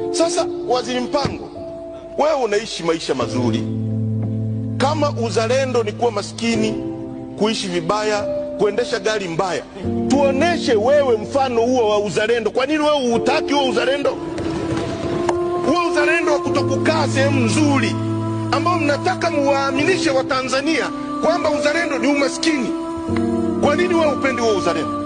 Sasa Waziri Mpango, wewe unaishi maisha mazuri. Kama uzalendo ni kuwa maskini, kuishi vibaya, kuendesha gari mbaya, tuoneshe wewe mfano huo wa uzalendo. Kwa nini wewe hutaki huo uzalendo? Huo uzalendo wa kutokukaa sehemu nzuri ambao mnataka muwaaminishe wa Tanzania kwamba uzalendo ni umaskini. Kwa nini wewe upendi huo uzalendo?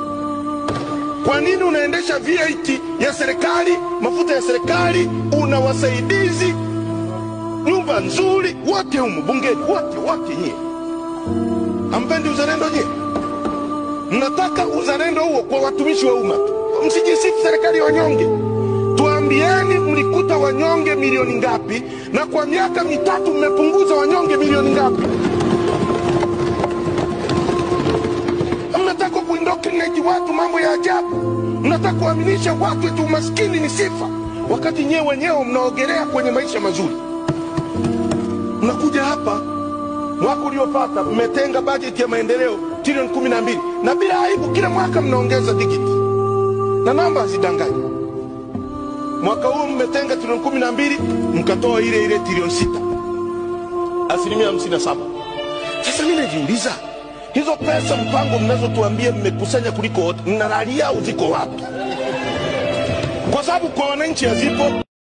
Kwa nini unaendesha V8 ya serikali, mafuta ya serikali, una wasaidizi, nyumba nzuri, wote humu bungeni, wote nyie? Hampendi uzalendo nyie? Mnataka uzalendo huo kwa watumishi wa umma. Msijisifu serikali ya wanyonge. Tuambieni mlikuta wanyonge milioni ngapi, na kwa miaka mitatu mmepunguza wanyonge milioni ngapi? Mnataka kuindoctrinate watu mambo ya ajabu. Mnataka kuaminisha watu eti umaskini ni sifa, wakati nyewe wenyewe mnaogelea kwenye maisha mazuri. Mnakuja hapa mwaka uliopata mmetenga bajeti ya maendeleo trilioni 12, na bila aibu kila mwaka mnaongeza digiti na namba hazidanganyi. Mwaka huu mmetenga trilioni 12, mkatoa ile trilioni 6, 57%. Sasa mimi najiuliza, hizo pesa Mpango mnazotuambia mmekusanya kuliko wote, mnalalia au ziko wapi? Kwa sababu kwa wananchi hazipo.